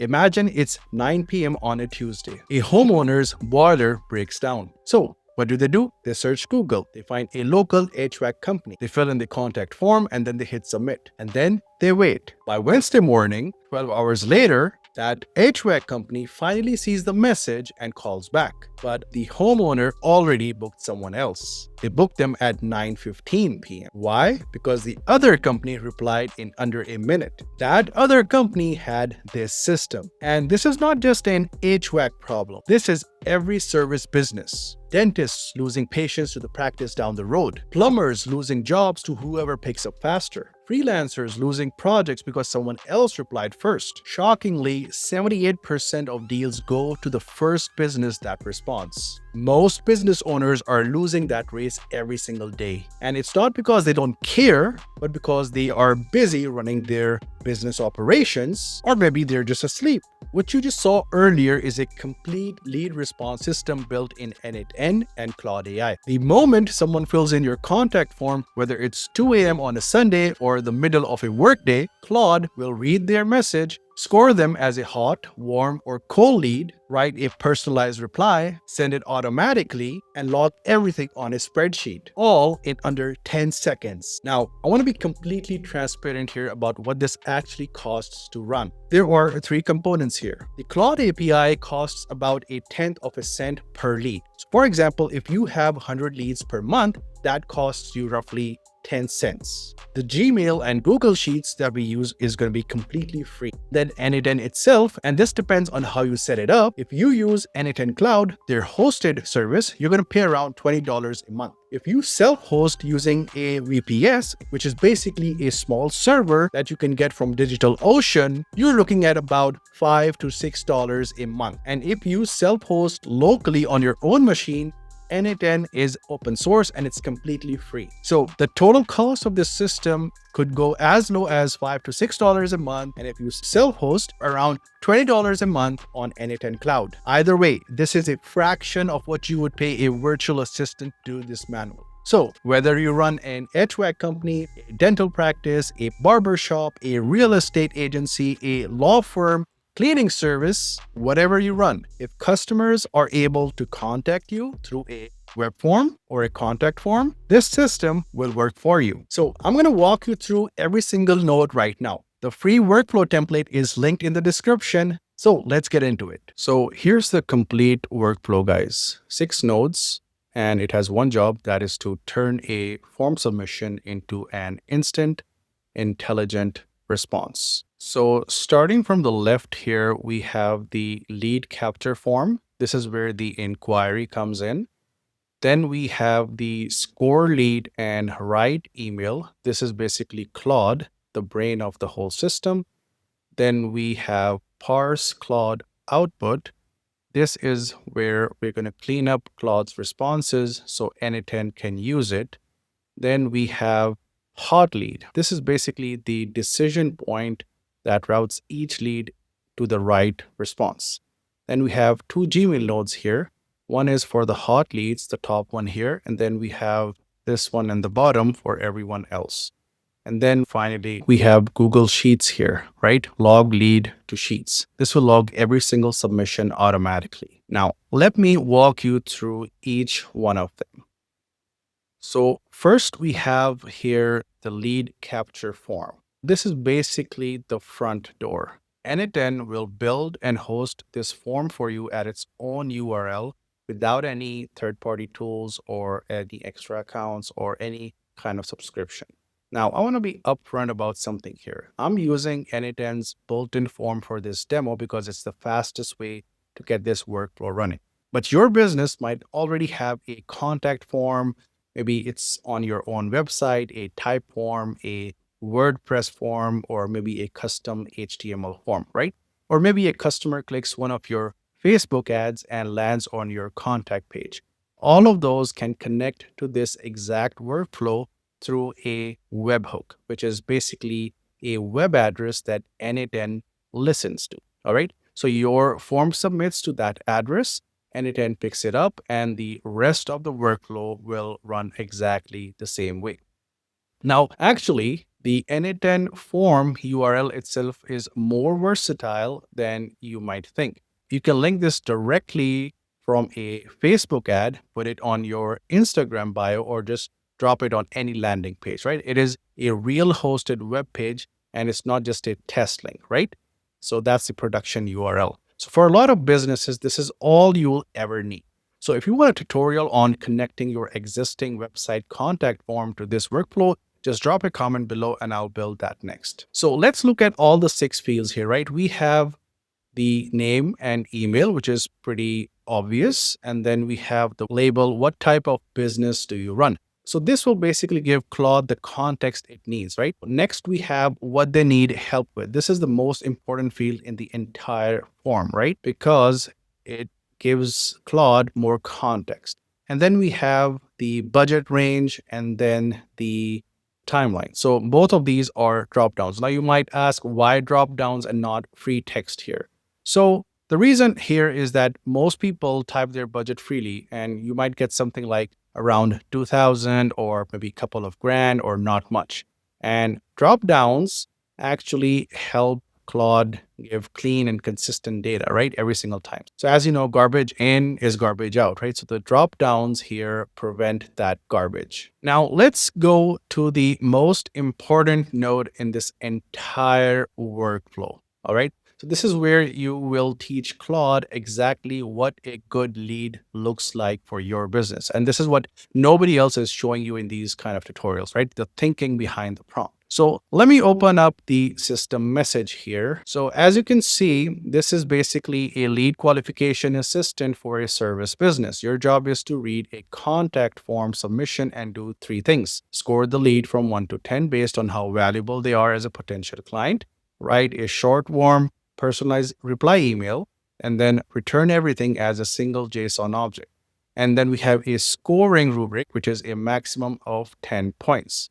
Imagine it's 9 p.m. on a Tuesday. A homeowner's boiler breaks down. So, what do? They search Google. They find a local HVAC company. They fill in the contact form and then they hit submit. And then they wait. By Wednesday morning, 12 hours later, that HVAC company finally sees the message and calls back. But the homeowner already booked someone else. They booked them at 9:15 p.m. Why? Because the other company replied in under a minute. That other company had this system. And this is not just an HVAC problem. This is every service business. Dentists losing patients to the practice down the road. Plumbers losing jobs to whoever picks up faster. Freelancers losing projects because someone else replied first. Shockingly, 78% of deals go to the first business that responds. Most business owners are losing that race every single day. And it's not because they don't care, but because they are busy running their business operations, or maybe they're just asleep. What you just saw earlier is a complete lead response system built in n8n and Claude AI. The moment someone fills in your contact form, whether it's 2 a.m. on a Sunday or the middle of a workday, Claude will read their message, score them as a hot, warm, or cold lead, write a personalized reply, send it automatically, and log everything on a spreadsheet, all in under 10 seconds. Now, I want to be completely transparent here about what this actually costs to run. There are 3 components here. The Claude API costs about a tenth of a cent per lead. So for example, if you have 100 leads per month, that costs you roughly 10 cents. The Gmail and Google Sheets that we use is going to be completely free. Then n8n itself, and this depends on how you set it up. If you use n8n Cloud, their hosted service, you're going to pay around $20 a month. If you self-host using a VPS, which is basically a small server that you can get from DigitalOcean, you're looking at about $5 to $6 a month. And if you self-host locally on your own machine, n8n is open source and it's completely free. So the total cost of this system could go as low as $5 to $6 a month, and if you self-host, around $20 a month on n8n Cloud. Either way, this is a fraction of what you would pay a virtual assistant to do this manually. So whether you run an HVAC company, a dental practice, a barbershop, a real estate agency, a law firm, cleaning service, whatever you run, if customers are able to contact you through a web form or a contact form, this system will work for you. So I'm going to walk you through every single node right now. The free workflow template is linked in the description. So let's get into it. So here's the complete workflow, guys. 6 nodes, and it has one job, that is to turn a form submission into an instant, intelligent response. So starting from the left here, we have the lead capture form. This is where the inquiry comes in. Then we have the score lead and write email. This is basically Claude, the brain of the whole system. Then we have parse Claude output. This is where we're going to clean up Claude's responses so n8n can use it. Then we have hot lead. This is basically the decision point that routes each lead to the right response. Then we have 2 Gmail nodes here. One is for the hot leads, the top one here, and then we have this one in the bottom for everyone else. And then finally, we have Google Sheets here, right? Log lead to Sheets. This will log every single submission automatically. Now, let me walk you through each one of them. So first we have here the lead capture form. This is basically the front door. n8n will build and host this form for you at its own URL without any third-party tools or any extra accounts or any kind of subscription. Now, I want to be upfront about something here. I'm using n8n's built-in form for this demo because it's the fastest way to get this workflow running. But your business might already have a contact form. Maybe it's on your own website, a type form, a WordPress form, or maybe a custom HTML form, right? Or maybe a customer clicks one of your Facebook ads and lands on your contact page. All of those can connect to this exact workflow through a webhook, which is basically a web address that n8n listens to, all right? So your form submits to that address, n8n picks it up, and the rest of the workflow will run exactly the same way. Now, actually, The n8n form URL itself is more versatile than you might think. You can link this directly from a Facebook ad, put it on your Instagram bio, or just drop it on any landing page, right? It is a real hosted web page and it's not just a test link, right? So that's the production URL. So for a lot of businesses, this is all you'll ever need. So if you want a tutorial on connecting your existing website contact form to this workflow, just drop a comment below and I'll build that next. So let's look at all the 6 fields here, right? We have the name and email, which is pretty obvious. And then we have the label, what type of business do you run? So this will basically give Claude the context it needs, right? Next, we have what they need help with. This is the most important field in the entire form, right? Because it gives Claude more context. And then we have the budget range and then the timeline. So both of these are drop downs. Now you might ask why drop downs and not free text here. So the reason here is that most people type their budget freely and you might get something like around 2000 or maybe a couple of grand or not much. And drop downs actually help Claude give clean and consistent data, right? Every single time. So as you know, garbage in is garbage out, right? So the drop downs here prevent that garbage. Now let's go to the most important node in this entire workflow. All right. So this is where you will teach Claude exactly what a good lead looks like for your business. And this is what nobody else is showing you in these kind of tutorials, right? The thinking behind the prompt. So let me open up the system message here. So as you can see, this is basically a lead qualification assistant for a service business. Your job is to read a contact form submission and do 3 things. Score the lead from 1 to 10 based on how valuable they are as a potential client. Write a short, warm, personalized reply email, and then return everything as a single JSON object. And then we have a scoring rubric, which is a maximum of 10 points.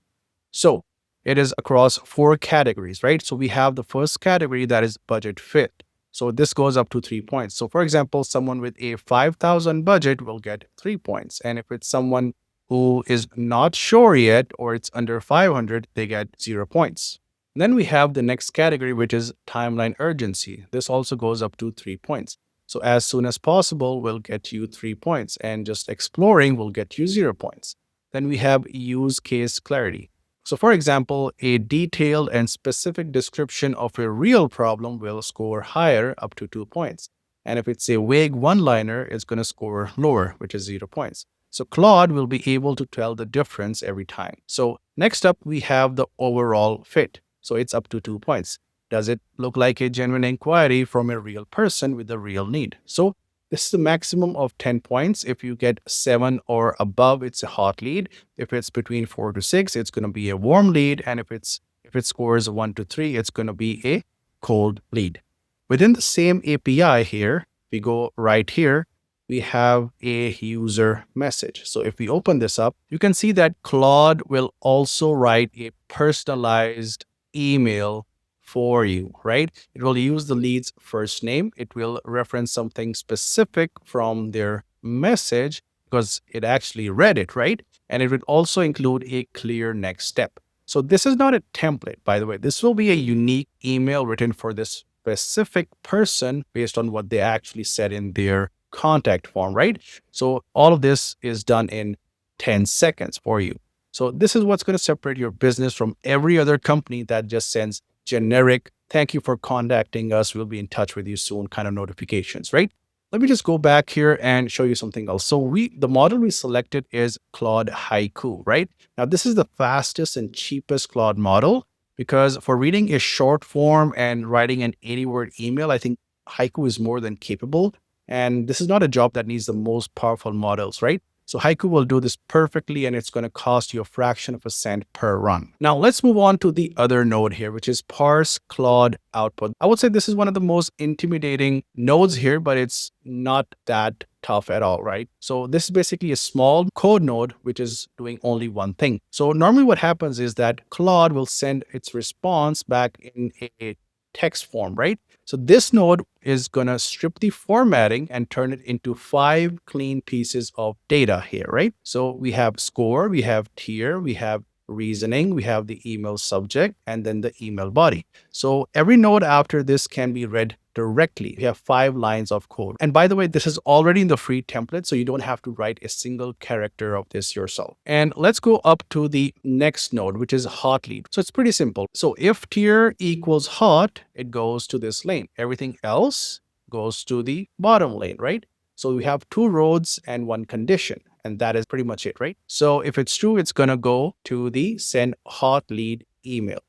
So it is across 4 categories, right? So we have the first category that is budget fit. So this goes up to 3 points. So for example, someone with a 5,000 budget will get 3 points. And if it's someone who is not sure yet or it's under 500, they get 0 points. Then we have the next category, which is timeline urgency. This also goes up to 3 points. So as soon as possible will get you 3 points, and just exploring will get you 0 points. Then we have use case clarity. So for example, a detailed and specific description of a real problem will score higher, up to 2 points. And if it's a vague one-liner, it's going to score lower, which is 0 points. So Claude will be able to tell the difference every time. So next up, we have the overall fit. So it's up to 2 points. Does it look like a genuine inquiry from a real person with a real need? So this is the maximum of 10 points. If you get 7 or above, it's a hot lead. If it's between 4 to 6, it's going to be a warm lead. And if it scores 1 to 3, it's going to be a cold lead. Within the same API here, we go right here, we have a user message. So if we open this up, you can see that Claude will also write a personalized email for you, right? It will use the lead's first name. It will reference something specific from their message because it actually read it, right? And it would also include a clear next step. So this is not a template, by the way. This will be a unique email written for this specific person based on what they actually said in their contact form, right? So all of this is done in 10 seconds for you. So this is what's going to separate your business from every other company that just sends generic, thank you for contacting us, we'll be in touch with you soon kind of notifications, right? Let me just go back here and show you something else. So the model we selected is Claude Haiku, right? Now this is the fastest and cheapest Claude model because for reading a short form and writing an 80-word email, I think Haiku is more than capable. And this is not a job that needs the most powerful models, right? So Haiku will do this perfectly, and it's going to cost you a fraction of a cent per run. Now let's move on to the other node here, which is parse Claude output. I would say this is one of the most intimidating nodes here, but it's not that tough at all, right? So this is basically a small code node, which is doing only one thing. So normally what happens is that Claude will send its response back in a text form, right? So this node is going to strip the formatting and turn it into 5 clean pieces of data here, right? So we have score, we have tier, we have reasoning, we have the email subject, and then the email body. So every node after this can be read directly. We have 5 lines of code. And by the way, this is already in the free template, so you don't have to write a single character of this yourself. And let's go up to the next node, which is hot lead. So it's pretty simple. So if tier equals hot, it goes to this lane. Everything else goes to the bottom lane, right? So we have 2 rows and 1 condition, and that is pretty much it, right? So if it's true, it's gonna go to the send hot lead email.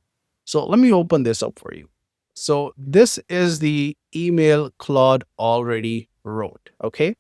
So let me open this up for you. So this is the email Claude already wrote, okay?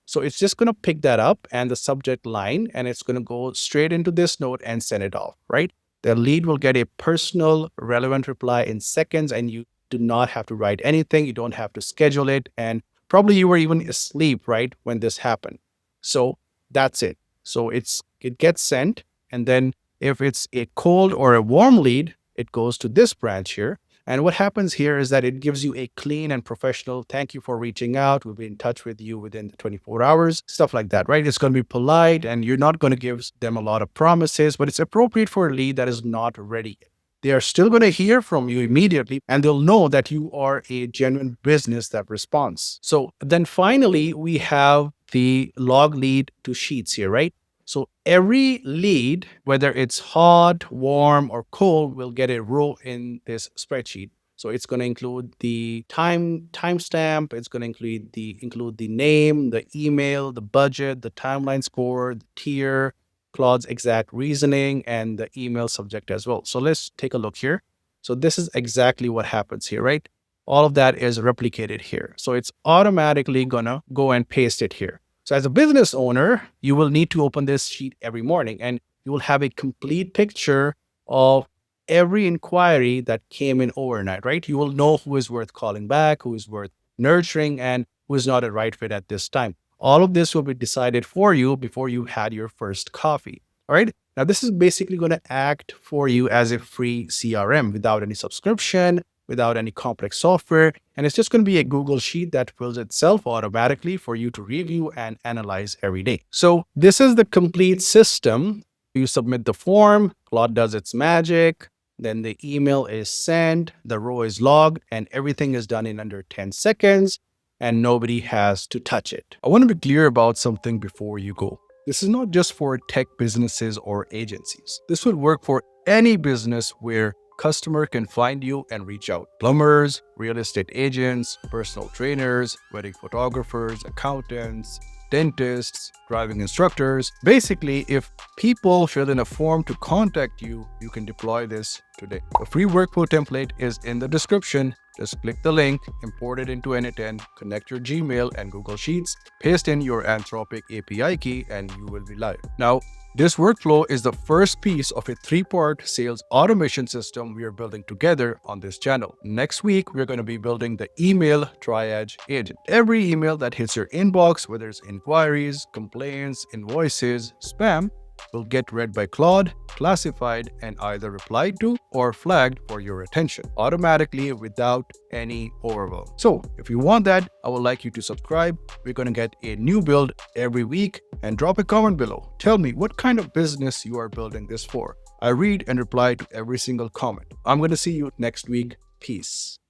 So it's just gonna pick that up and the subject line, and it's gonna go straight into this node and send it off, right? The lead will get a personal relevant reply in seconds, and you do not have to write anything. You don't have to schedule it. And probably you were even asleep, right, when this happened. So that's it. So it gets sent. And then if it's a cold or a warm lead, it goes to this branch here. And what happens here is that it gives you a clean and professional, thank you for reaching out. We'll be in touch with you within 24 hours, stuff like that, right? It's going to be polite, and you're not going to give them a lot of promises, but it's appropriate for a lead that is not ready yet. They are still going to hear from you immediately, and they'll know that you are a genuine business that responds. So then finally, we have the log lead to sheets here, right? So every lead, whether it's hot, warm, or cold, will get a row in this spreadsheet. So it's going to include the timestamp. It's going to include the name, the email, the budget, the timeline score, the tier, Claude's exact reasoning, and the email subject as well. So let's take a look here. So this is exactly what happens here, right? All of that is replicated here. So it's automatically gonna go and paste it here. So as a business owner, you will need to open this sheet every morning, and you will have a complete picture of every inquiry that came in overnight, right? You will know who is worth calling back, who is worth nurturing, and who is not a right fit at this time. All of this will be decided for you before you had your first coffee. All right. Now, this is basically going to act for you as a free CRM without any subscription, without any complex software. And it's just going to be a Google Sheet that fills itself automatically for you to review and analyze every day. So this is the complete system. You submit the form, Claude does its magic, then the email is sent, the row is logged, and everything is done in under 10 seconds, and nobody has to touch it. I want to be clear about something before you go. This is not just for tech businesses or agencies. This would work for any business where customer can find you and reach out. Plumbers, real estate agents, personal trainers, wedding photographers, accountants, dentists, driving instructors. Basically, if people fill in a form to contact you, you can deploy this today. The free workflow template is in the description. Just click the link, import it into n8n, connect your Gmail and Google Sheets, paste in your Anthropic API key, and you will be live. Now, this workflow is the first piece of a 3-part sales automation system we are building together on this channel. Next week, we're going to be building the email triage agent. Every email that hits your inbox, whether it's inquiries, complaints, invoices, spam, will get read by Claude, classified, and either replied to or flagged for your attention automatically without any overwhelm. So if you want that, I would like you to subscribe. We're going to get a new build every week, and drop a comment below. Tell me what kind of business you are building this for. I read and reply to every single comment. I'm going to see you next week. Peace.